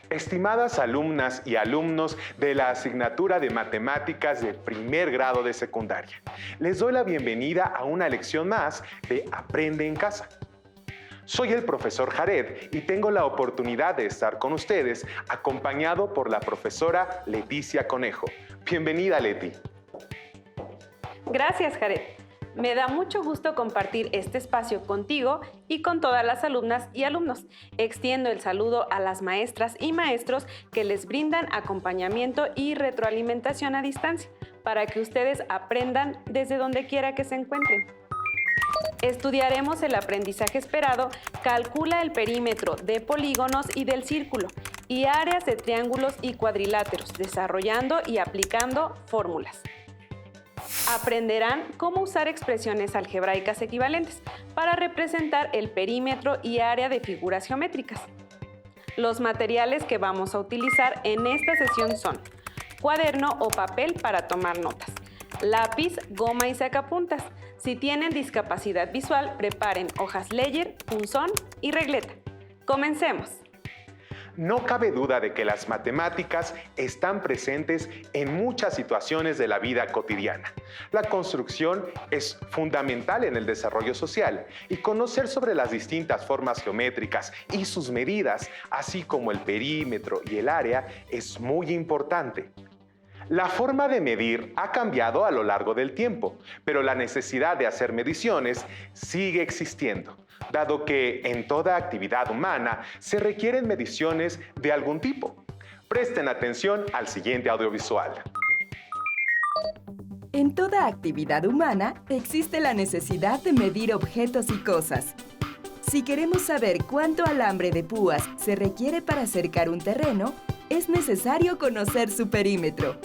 Estimadas alumnas y alumnos de la asignatura de Matemáticas de primer grado de secundaria, les doy la bienvenida a una lección más de Aprende en Casa. Soy el profesor Jared y tengo la oportunidad de estar con ustedes acompañado por la profesora Leticia Conejo. Bienvenida, Leti. Gracias, Jared. Me da mucho gusto compartir este espacio contigo y con todas las alumnas y alumnos. Extiendo el saludo a las maestras y maestros que les brindan acompañamiento y retroalimentación a distancia para que ustedes aprendan desde donde quiera que se encuentren. Estudiaremos el aprendizaje esperado, calcula el perímetro de polígonos y del círculo y áreas de triángulos y cuadriláteros, desarrollando y aplicando fórmulas. Aprenderán cómo usar expresiones algebraicas equivalentes para representar el perímetro y área de figuras geométricas. Los materiales que vamos a utilizar en esta sesión son cuaderno o papel para tomar notas, lápiz, goma y sacapuntas. Si tienen discapacidad visual, preparen hojas Ledger, punzón y regleta. ¡Comencemos! No cabe duda de que las matemáticas están presentes en muchas situaciones de la vida cotidiana. La construcción es fundamental en el desarrollo social y conocer sobre las distintas formas geométricas y sus medidas, así como el perímetro y el área, es muy importante. La forma de medir ha cambiado a lo largo del tiempo, pero la necesidad de hacer mediciones sigue existiendo, dado que en toda actividad humana se requieren mediciones de algún tipo. Presten atención al siguiente audiovisual. En toda actividad humana existe la necesidad de medir objetos y cosas. Si queremos saber cuánto alambre de púas se requiere para cercar un terreno, es necesario conocer su perímetro.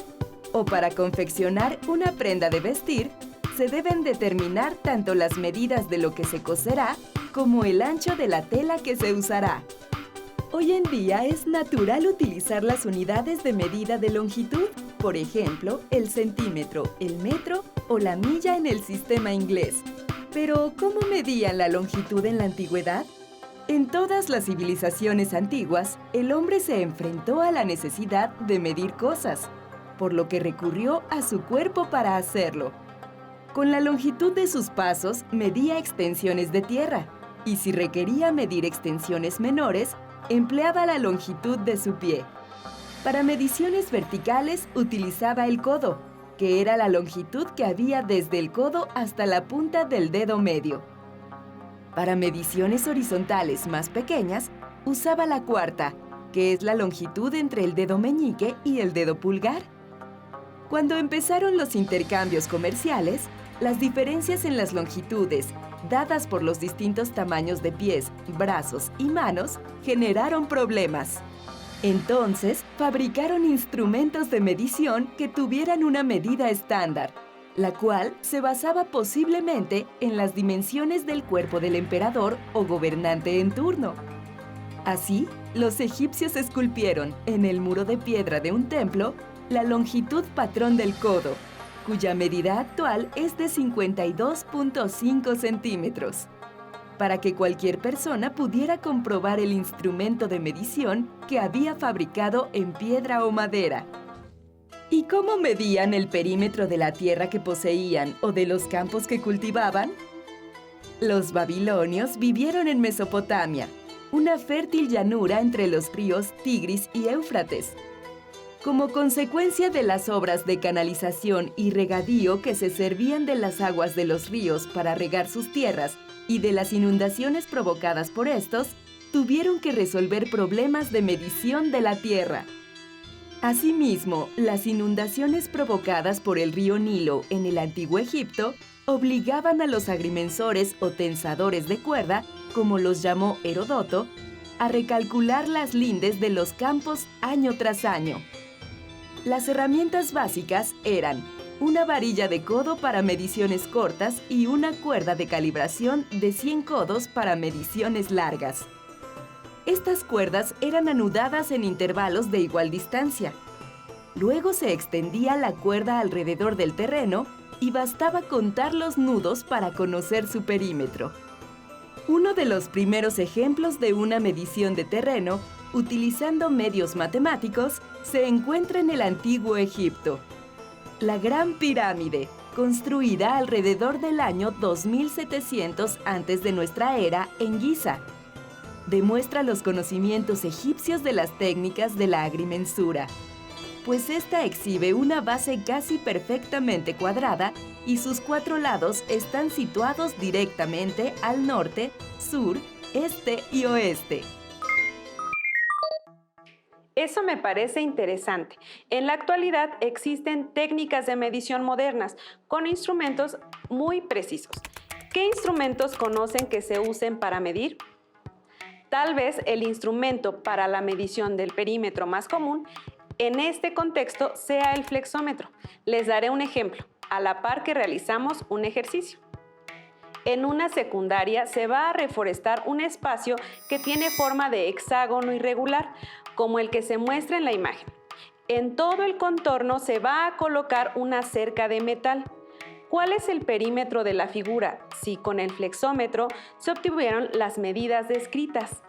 O para confeccionar una prenda de vestir, se deben determinar tanto las medidas de lo que se coserá como el ancho de la tela que se usará. Hoy en día es natural utilizar las unidades de medida de longitud, por ejemplo, el centímetro, el metro o la milla en el sistema inglés. Pero, ¿cómo medían la longitud en la antigüedad? En todas las civilizaciones antiguas, el hombre se enfrentó a la necesidad de medir cosas, por lo que recurrió a su cuerpo para hacerlo. Con la longitud de sus pasos, medía extensiones de tierra, y si requería medir extensiones menores, empleaba la longitud de su pie. Para mediciones verticales, utilizaba el codo, que era la longitud que había desde el codo hasta la punta del dedo medio. Para mediciones horizontales más pequeñas, usaba la cuarta, que es la longitud entre el dedo meñique y el dedo pulgar. Cuando empezaron los intercambios comerciales, las diferencias en las longitudes, dadas por los distintos tamaños de pies, brazos y manos, generaron problemas. Entonces, fabricaron instrumentos de medición que tuvieran una medida estándar, la cual se basaba posiblemente en las dimensiones del cuerpo del emperador o gobernante en turno. Así, los egipcios esculpieron en el muro de piedra de un templo la longitud patrón del codo, cuya medida actual es de 52.5 centímetros, para que cualquier persona pudiera comprobar el instrumento de medición que había fabricado en piedra o madera. ¿Y cómo medían el perímetro de la tierra que poseían o de los campos que cultivaban? Los babilonios vivieron en Mesopotamia, una fértil llanura entre los ríos Tigris y Éufrates. Como consecuencia de las obras de canalización y regadío que se servían de las aguas de los ríos para regar sus tierras y de las inundaciones provocadas por estos, tuvieron que resolver problemas de medición de la tierra. Asimismo, las inundaciones provocadas por el río Nilo en el antiguo Egipto obligaban a los agrimensores o tensadores de cuerda, como los llamó Heródoto, a recalcular las lindes de los campos año tras año. Las herramientas básicas eran una varilla de codo para mediciones cortas y una cuerda de calibración de 100 codos para mediciones largas. Estas cuerdas eran anudadas en intervalos de igual distancia. Luego se extendía la cuerda alrededor del terreno y bastaba contar los nudos para conocer su perímetro. Uno de los primeros ejemplos de una medición de terreno utilizando medios matemáticos se encuentra en el antiguo Egipto. La Gran Pirámide, construida alrededor del año 2700 antes de nuestra era en Giza, demuestra los conocimientos egipcios de las técnicas de la agrimensura, pues esta exhibe una base casi perfectamente cuadrada y sus 4 lados están situados directamente al norte, sur, este y oeste. Eso me parece interesante. En la actualidad existen técnicas de medición modernas con instrumentos muy precisos. ¿Qué instrumentos conocen que se usen para medir? Tal vez el instrumento para la medición del perímetro más común en este contexto sea el flexómetro. Les daré un ejemplo, a la par que realizamos un ejercicio. En una secundaria se va a reforestar un espacio que tiene forma de hexágono irregular, como el que se muestra en la imagen. En todo el contorno se va a colocar una cerca de metal. ¿Cuál es el perímetro de la figura si con el flexómetro se obtuvieron las medidas descritas?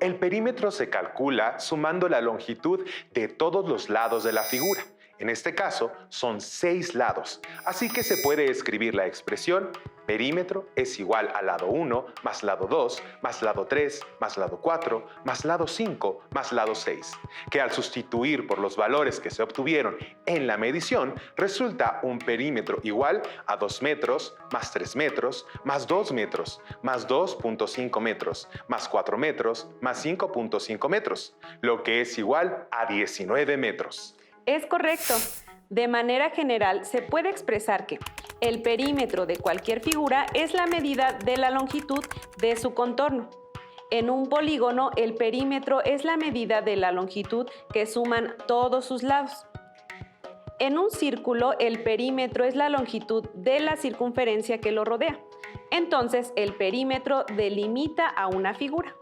El perímetro se calcula sumando la longitud de todos los lados de la figura. En este caso, son 6 lados, así que se puede escribir la expresión perímetro es igual a lado 1 más lado 2 más lado 3 más lado 4 más lado 5 más lado 6, que al sustituir por los valores que se obtuvieron en la medición, resulta un perímetro igual a 2 metros más 3 metros más 2 metros más 2.5 metros más 4 metros más 5.5 metros, lo que es igual a 19 metros. Es correcto. De manera general, se puede expresar que el perímetro de cualquier figura es la medida de la longitud de su contorno. En un polígono, el perímetro es la medida de la longitud que suman todos sus lados. En un círculo, el perímetro es la longitud de la circunferencia que lo rodea. Entonces, el perímetro delimita a una figura.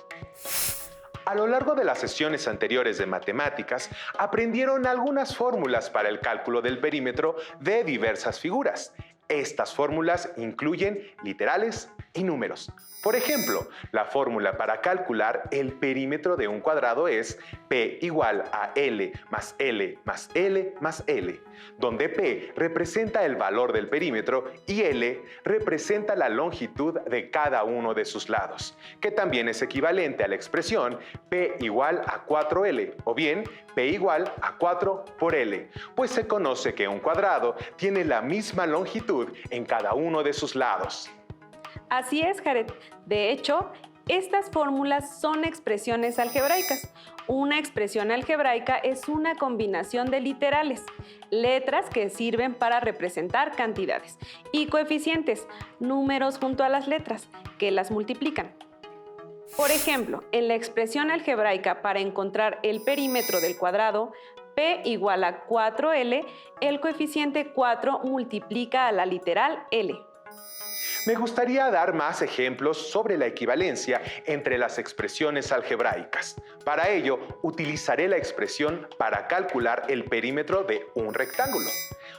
A lo largo de las sesiones anteriores de matemáticas, aprendieron algunas fórmulas para el cálculo del perímetro de diversas figuras. Estas fórmulas incluyen literales y números. Por ejemplo, la fórmula para calcular el perímetro de un cuadrado es P igual a L más L más L más L, donde P representa el valor del perímetro y L representa la longitud de cada uno de sus lados, que también es equivalente a la expresión P igual a 4L, o bien P igual a 4 por L, pues se conoce que un cuadrado tiene la misma longitud en cada uno de sus lados. Así es, Jared. De hecho, estas fórmulas son expresiones algebraicas. Una expresión algebraica es una combinación de literales, letras que sirven para representar cantidades, y coeficientes, números junto a las letras, que las multiplican. Por ejemplo, en la expresión algebraica para encontrar el perímetro del cuadrado, P igual a 4L, el coeficiente 4 multiplica a la literal L. Me gustaría dar más ejemplos sobre la equivalencia entre las expresiones algebraicas. Para ello, utilizaré la expresión para calcular el perímetro de un rectángulo.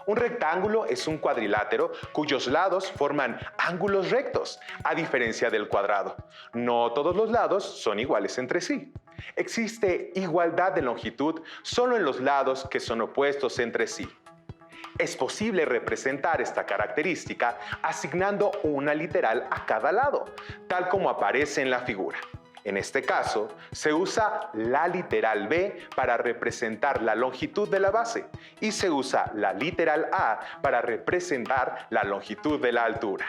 Un rectángulo es un cuadrilátero cuyos lados forman ángulos rectos, a diferencia del cuadrado. No todos los lados son iguales entre sí. Existe igualdad de longitud solo en los lados que son opuestos entre sí. Es posible representar esta característica asignando una literal a cada lado, tal como aparece en la figura. En este caso, se usa la literal B para representar la longitud de la base y se usa la literal A para representar la longitud de la altura.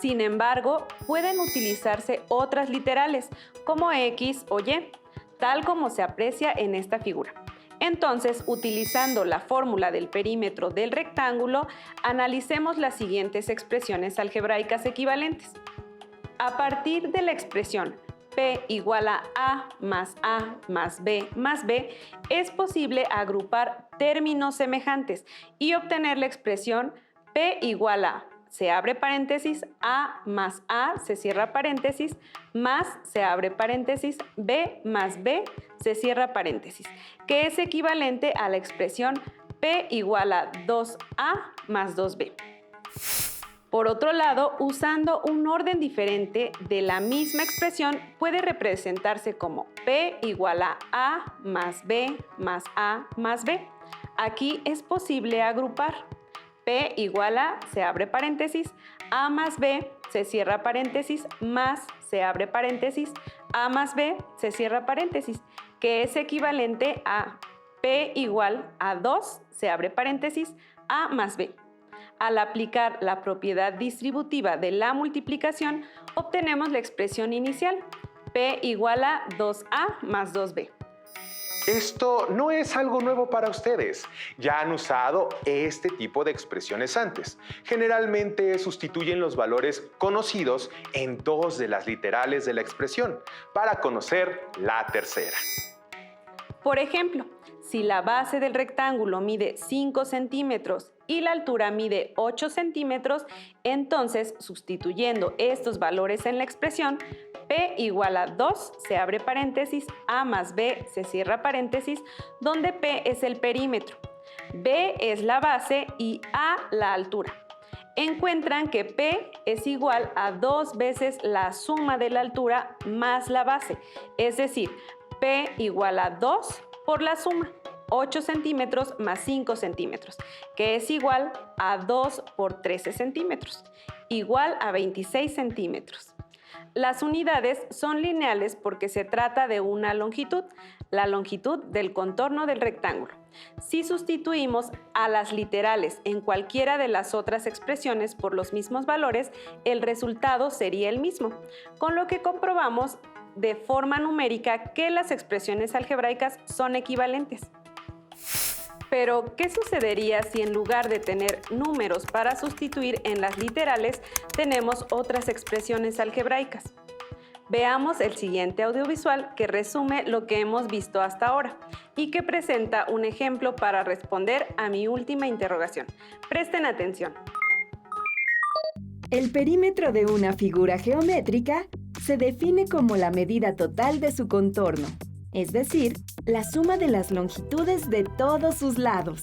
Sin embargo, pueden utilizarse otras literales como X o Y, tal como se aprecia en esta figura. Entonces, utilizando la fórmula del perímetro del rectángulo, analicemos las siguientes expresiones algebraicas equivalentes. A partir de la expresión P igual a A más B, es posible agrupar términos semejantes y obtener la expresión P igual a, se abre paréntesis, A más A, se cierra paréntesis, más, se abre paréntesis, B más B, se cierra paréntesis, que es equivalente a la expresión P igual a 2A más 2B. Por otro lado, usando un orden diferente de la misma expresión, puede representarse como P igual a más B más A más B. Aquí es posible agrupar. P igual a, se abre paréntesis, A más B, se cierra paréntesis, más, se abre paréntesis, A más B, se cierra paréntesis, que es equivalente a P igual a 2, se abre paréntesis, A más B. Al aplicar la propiedad distributiva de la multiplicación, obtenemos la expresión inicial, P igual a 2A más 2B. Esto no es algo nuevo para ustedes. Ya han usado este tipo de expresiones antes. Generalmente sustituyen los valores conocidos en dos de las literales de la expresión para conocer la tercera. Por ejemplo, si la base del rectángulo mide 5 centímetros y la altura mide 8 centímetros, entonces, sustituyendo estos valores en la expresión, P igual a 2, se abre paréntesis, A más B, se cierra paréntesis, donde P es el perímetro, B es la base y A la altura. Encuentran que P es igual a 2 veces la suma de la altura más la base, es decir, P igual a 2 por la suma, 8 centímetros más 5 centímetros, que es igual a 2 por 13 centímetros, igual a 26 centímetros. Las unidades son lineales porque se trata de una longitud, la longitud del contorno del rectángulo. Si sustituimos a las literales en cualquiera de las otras expresiones por los mismos valores, el resultado sería el mismo, con lo que comprobamos de forma numérica que las expresiones algebraicas son equivalentes. Pero, ¿qué sucedería si en lugar de tener números para sustituir en las literales, tenemos otras expresiones algebraicas? Veamos el siguiente audiovisual que resume lo que hemos visto hasta ahora y que presenta un ejemplo para responder a mi última interrogación. Presten atención. El perímetro de una figura geométrica se define como la medida total de su contorno, es decir, la suma de las longitudes de todos sus lados.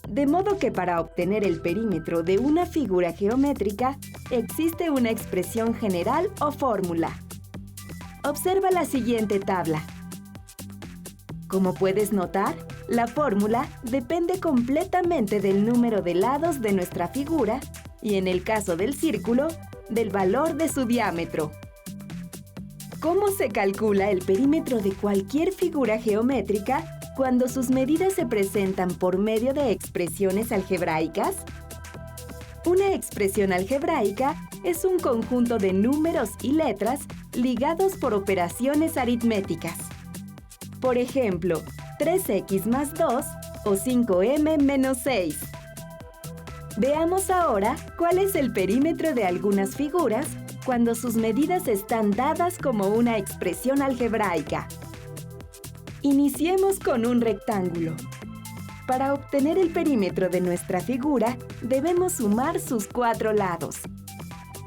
De modo que para obtener el perímetro de una figura geométrica existe una expresión general o fórmula. Observa la siguiente tabla. Como puedes notar, la fórmula depende completamente del número de lados de nuestra figura y, en el caso del círculo, del valor de su diámetro. ¿Cómo se calcula el perímetro de cualquier figura geométrica cuando sus medidas se presentan por medio de expresiones algebraicas? Una expresión algebraica es un conjunto de números y letras ligados por operaciones aritméticas. Por ejemplo, 3x más 2 o 5m menos 6. Veamos ahora cuál es el perímetro de algunas figuras cuando sus medidas están dadas como una expresión algebraica. Iniciemos con un rectángulo. Para obtener el perímetro de nuestra figura, debemos sumar sus 4 lados.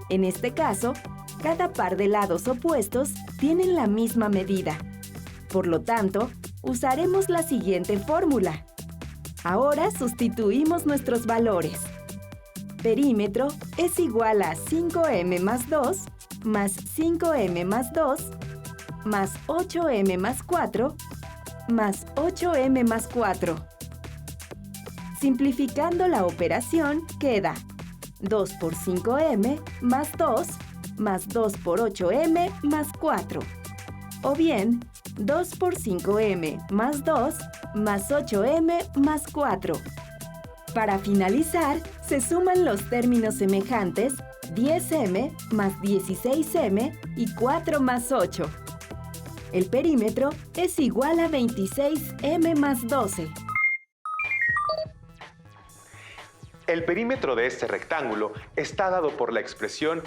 En este caso, cada par de lados opuestos tienen la misma medida. Por lo tanto, usaremos la siguiente fórmula. Ahora sustituimos nuestros valores. Perímetro es igual a 5m más 2 más 5m más 2 más 8m más 4 más 8m más 4. Simplificando la operación queda 2 por 5m más 2 más 2 por 8m más 4. O bien, 2 por 5m más 2 más 8m más 4. Para finalizar, se suman los términos semejantes 10m más 16m y 4 más 8. El perímetro es igual a 26m más 12. El perímetro de este rectángulo está dado por la expresión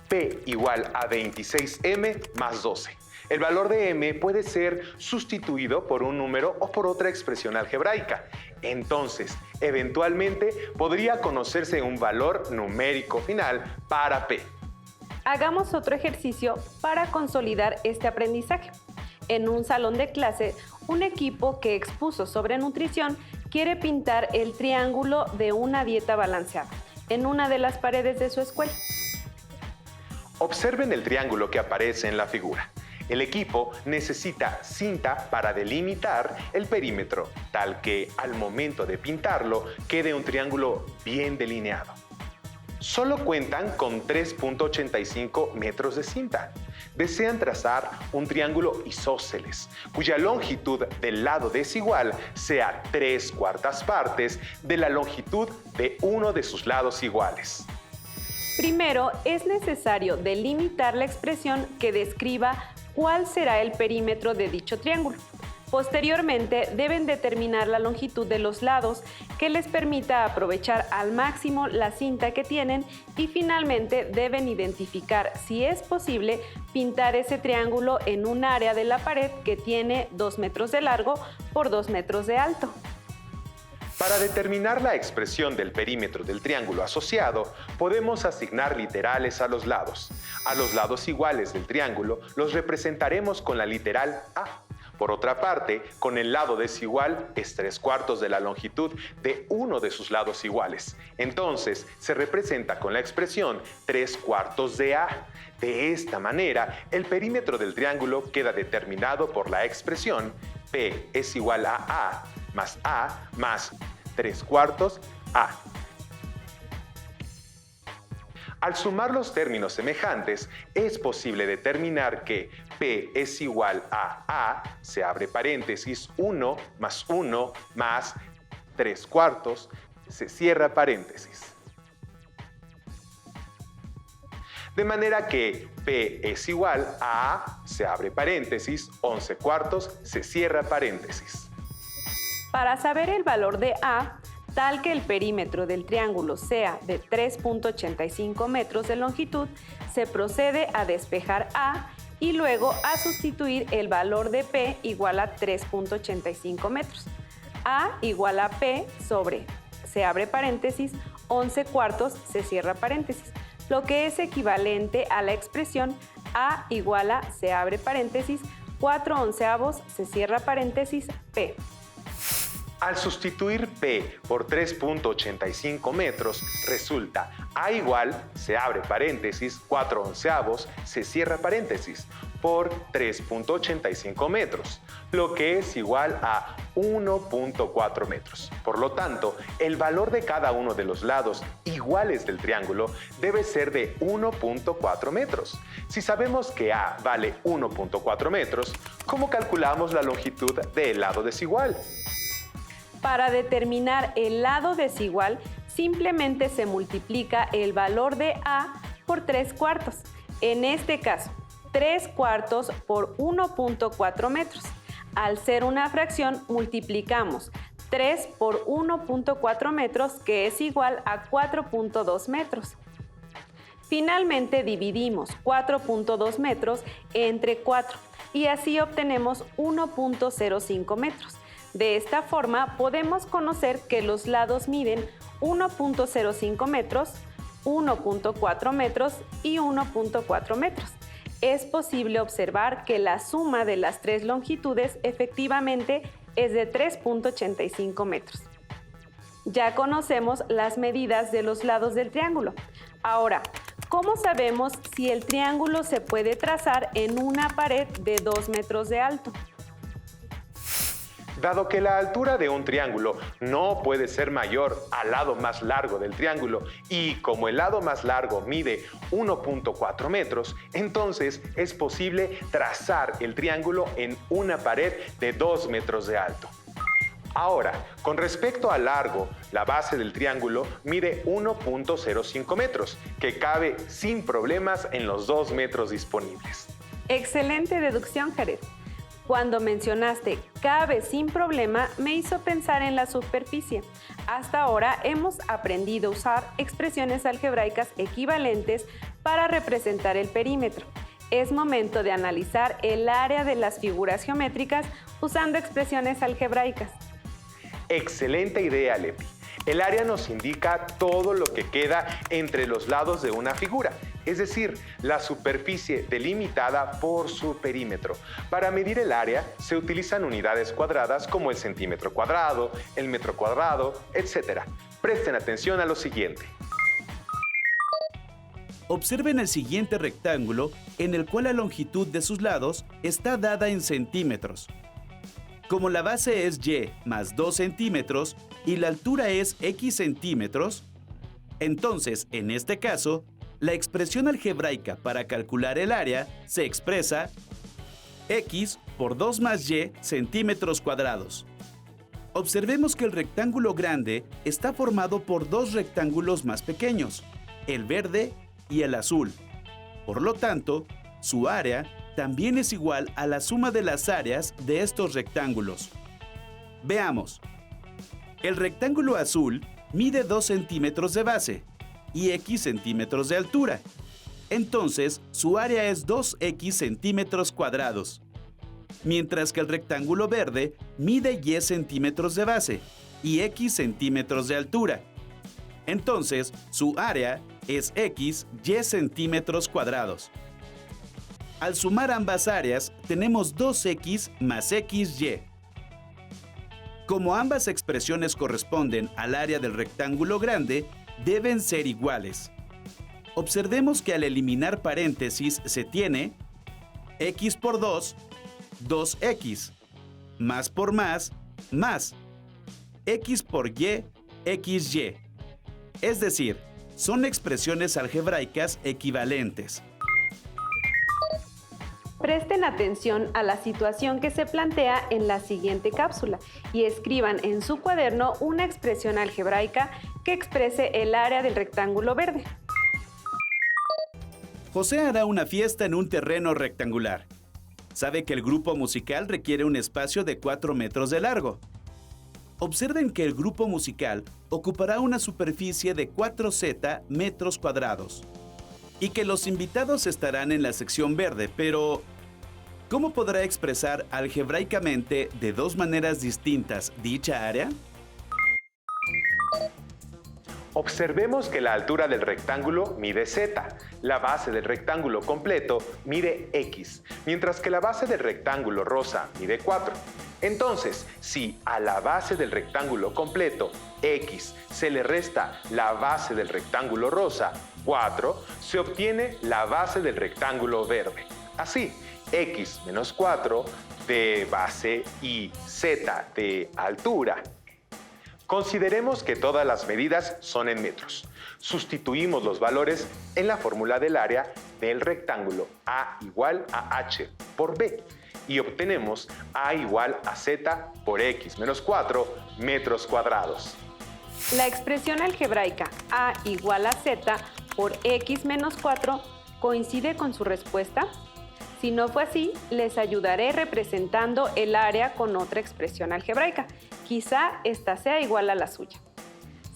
P igual a 26m más 12. El valor de m puede ser sustituido por un número o por otra expresión algebraica. Entonces, eventualmente podría conocerse un valor numérico final para P. Hagamos otro ejercicio para consolidar este aprendizaje. En un salón de clase, un equipo que expuso sobre nutrición quiere pintar el triángulo de una dieta balanceada. en una de las paredes de su escuela. Observen el triángulo que aparece en la figura. El equipo necesita cinta para delimitar el perímetro, tal que al momento de pintarlo quede un triángulo bien delineado. Solo cuentan con 3.85 metros de cinta. Desean trazar un triángulo isósceles, cuya longitud del lado desigual sea 3/4 partes de la longitud de uno de sus lados iguales. Primero, es necesario delimitar la expresión que describa cuál será el perímetro de dicho triángulo. Posteriormente, deben determinar la longitud de los lados que les permita aprovechar al máximo la cinta que tienen y finalmente deben identificar si es posible pintar ese triángulo en un área de la pared que tiene 2 metros de largo por 2 metros de alto. Para determinar la expresión del perímetro del triángulo asociado, podemos asignar literales a los lados. A los lados iguales del triángulo los representaremos con la literal A. Por otra parte, con el lado desigual es 3/4 de la longitud de uno de sus lados iguales. Entonces, se representa con la expresión 3/4 de A. De esta manera, el perímetro del triángulo queda determinado por la expresión P es igual a A más 3/4 A. Al sumar los términos semejantes, es posible determinar que P es igual a A, se abre paréntesis, 1 más 1 más 3/4, se cierra paréntesis. De manera que P es igual a, se abre paréntesis, 11/4, se cierra paréntesis. Para saber el valor de A, tal que el perímetro del triángulo sea de 3.85 metros de longitud, se procede a despejar A y luego a sustituir el valor de P igual a 3.85 metros. A igual a P sobre, se abre paréntesis, 11/4, se cierra paréntesis, lo que es equivalente a la expresión A igual a, se abre paréntesis, 4/11, se cierra paréntesis, P. Al sustituir P por 3.85 metros, resulta A igual, se abre paréntesis, 4/11, se cierra paréntesis, por 3.85 metros, lo que es igual a 1.4 metros. Por lo tanto, el valor de cada uno de los lados iguales del triángulo debe ser de 1.4 metros. Si sabemos que A vale 1.4 metros, ¿cómo calculamos la longitud del lado desigual? Para determinar el lado desigual, simplemente se multiplica el valor de A por 3/4. En este caso, 3/4 por 1.4 metros. Al ser una fracción, multiplicamos 3 por 1.4 metros, que es igual a 4.2 metros. Finalmente, dividimos 4.2 metros entre 4 y así obtenemos 1.05 metros. De esta forma, podemos conocer que los lados miden 1.05 metros, 1.4 metros y 1.4 metros. Es posible observar que la suma de las tres longitudes efectivamente es de 3.85 metros. Ya conocemos las medidas de los lados del triángulo. Ahora, ¿cómo sabemos si el triángulo se puede trazar en una pared de 2 metros de alto? Dado que la altura de un triángulo no puede ser mayor al lado más largo del triángulo y como el lado más largo mide 1.4 metros, entonces es posible trazar el triángulo en una pared de 2 metros de alto. Ahora, con respecto al largo, la base del triángulo mide 1.05 metros, que cabe sin problemas en los 2 metros disponibles. Excelente deducción, Jared. Cuando mencionaste cabe sin problema, me hizo pensar en la superficie. Hasta ahora hemos aprendido a usar expresiones algebraicas equivalentes para representar el perímetro. Es momento de analizar el área de las figuras geométricas usando expresiones algebraicas. Excelente idea, Lepi. El área nos indica todo lo que queda entre los lados de una figura, es decir, la superficie delimitada por su perímetro. Para medir el área se utilizan unidades cuadradas como el centímetro cuadrado, el metro cuadrado, etc. Presten atención a lo siguiente. Observen el siguiente rectángulo en el cual la longitud de sus lados está dada en centímetros. Como la base es y más 2 centímetros y la altura es x centímetros, entonces, en este caso, la expresión algebraica para calcular el área se expresa x por 2 más y centímetros cuadrados. Observemos que el rectángulo grande está formado por dos rectángulos más pequeños, el verde y el azul. Por lo tanto, su área también es igual a la suma de las áreas de estos rectángulos. Veamos. El rectángulo azul mide 2 centímetros de base y x centímetros de altura. Entonces, su área es 2x centímetros cuadrados. Mientras que el rectángulo verde mide y centímetros de base y x centímetros de altura. Entonces, su área es x y centímetros cuadrados. Al sumar ambas áreas, tenemos 2x más xy. Como ambas expresiones corresponden al área del rectángulo grande, deben ser iguales. Observemos que al eliminar paréntesis se tiene x por 2, 2x, más por más, x por y, xy. Es decir, son expresiones algebraicas equivalentes. Presten atención a la situación que se plantea en la siguiente cápsula y escriban en su cuaderno una expresión algebraica que exprese el área del rectángulo verde. José hará una fiesta en un terreno rectangular. Sabe que el grupo musical requiere un espacio de 4 metros de largo. Observen que el grupo musical ocupará una superficie de 4z metros cuadrados y que los invitados estarán en la sección verde, pero ¿cómo podrá expresar algebraicamente de dos maneras distintas dicha área? Observemos que la altura del rectángulo mide z, la base del rectángulo completo mide x, mientras que la base del rectángulo rosa mide 4. Entonces, si a la base del rectángulo completo, x, se le resta la base del rectángulo rosa, 4, se obtiene la base del rectángulo verde. Así, x menos 4 de base y z de altura. Consideremos que todas las medidas son en metros. Sustituimos los valores en la fórmula del área del rectángulo A igual a H por B y obtenemos A igual a Z por X menos 4 metros cuadrados. La expresión algebraica A igual a Z por X menos 4 coincide con su respuesta. Si no fue así, les ayudaré representando el área con otra expresión algebraica. Quizá esta sea igual a la suya.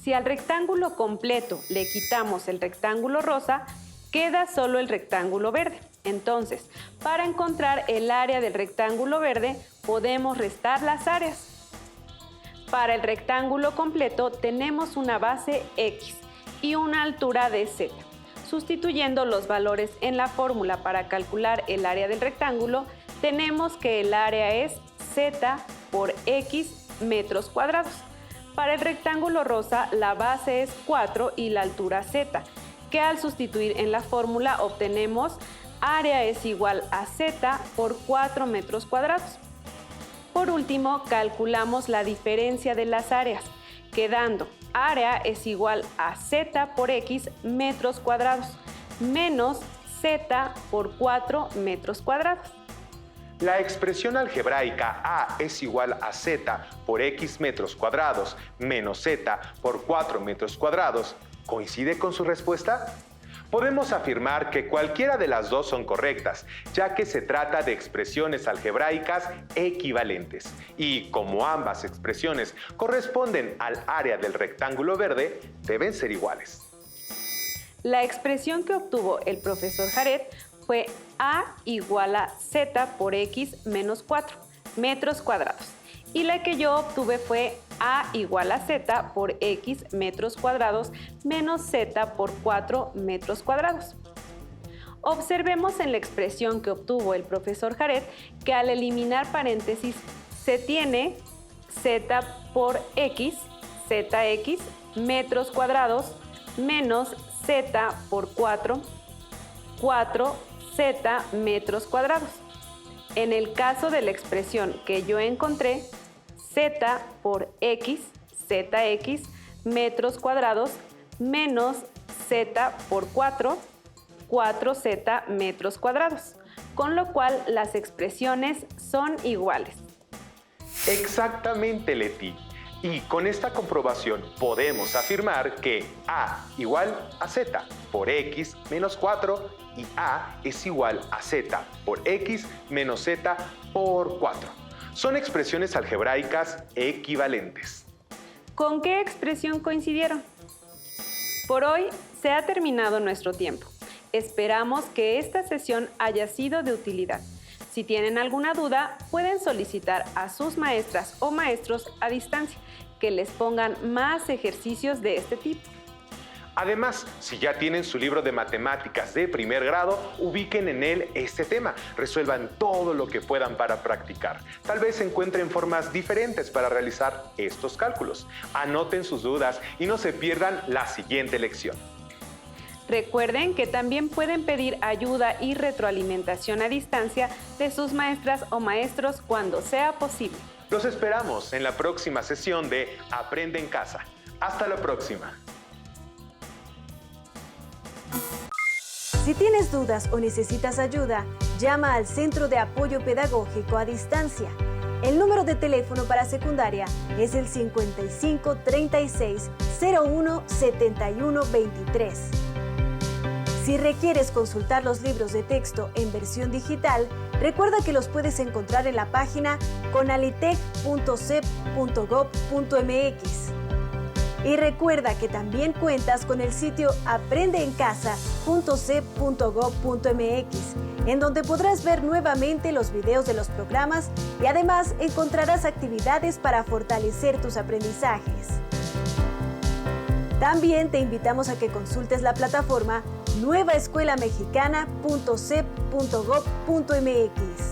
Si al rectángulo completo le quitamos el rectángulo rosa, queda solo el rectángulo verde. Entonces, para encontrar el área del rectángulo verde, podemos restar las áreas. Para el rectángulo completo tenemos una base X y una altura de Z. Sustituyendo los valores en la fórmula para calcular el área del rectángulo, tenemos que el área es Z por X metros cuadrados. Para el rectángulo rosa, la base es 4 y la altura Z, que al sustituir en la fórmula obtenemos área es igual a Z por 4 metros cuadrados. Por último, calculamos la diferencia de las áreas, quedando área es igual a Z por X metros cuadrados menos Z por 4 metros cuadrados. La expresión algebraica A es igual a Z por X metros cuadrados menos Z por 4 metros cuadrados ¿coincide con su respuesta? Podemos afirmar que cualquiera de las dos son correctas, ya que se trata de expresiones algebraicas equivalentes. Y como ambas expresiones corresponden al área del rectángulo verde, deben ser iguales. La expresión que obtuvo el profesor Jared fue A igual a Z por X menos 4 metros cuadrados. Y la que yo obtuve fue A igual a Z por X metros cuadrados menos Z por 4 metros cuadrados. Observemos en la expresión que obtuvo el profesor Jared que al eliminar paréntesis se tiene Z por X, ZX metros cuadrados menos Z por 4 4z metros cuadrados. En el caso de la expresión que yo encontré, z por x, zx, metros cuadrados, menos z por 4, 4z metros cuadrados, con lo cual las expresiones son iguales. Exactamente, Leti. Y con esta comprobación podemos afirmar que A igual a Z por X menos 4 y A es igual a Z por X menos Z por 4. Son expresiones algebraicas equivalentes. ¿Con qué expresión coincidieron? Por hoy se ha terminado nuestro tiempo. Esperamos que esta sesión haya sido de utilidad. Si tienen alguna duda, pueden solicitar a sus maestras o maestros a distancia que les pongan más ejercicios de este tipo. Además, si ya tienen su libro de matemáticas de primer grado, ubiquen en él este tema. Resuelvan todo lo que puedan para practicar. Tal vez encuentren formas diferentes para realizar estos cálculos. Anoten sus dudas y no se pierdan la siguiente lección. Recuerden que también pueden pedir ayuda y retroalimentación a distancia de sus maestras o maestros cuando sea posible. Los esperamos en la próxima sesión de Aprende en Casa. Hasta la próxima. Si tienes dudas o necesitas ayuda, llama al Centro de Apoyo Pedagógico a Distancia. El número de teléfono para secundaria es el 55 36 01 71 23. Si requieres consultar los libros de texto en versión digital, recuerda que los puedes encontrar en la página conalitec.cep.gov.mx. Y recuerda que también cuentas con el sitio aprendeencasa.cep.gov.mx, en donde podrás ver nuevamente los videos de los programas y además encontrarás actividades para fortalecer tus aprendizajes. También te invitamos a que consultes la plataforma nuevaescuelamexicana.cep.gov.mx.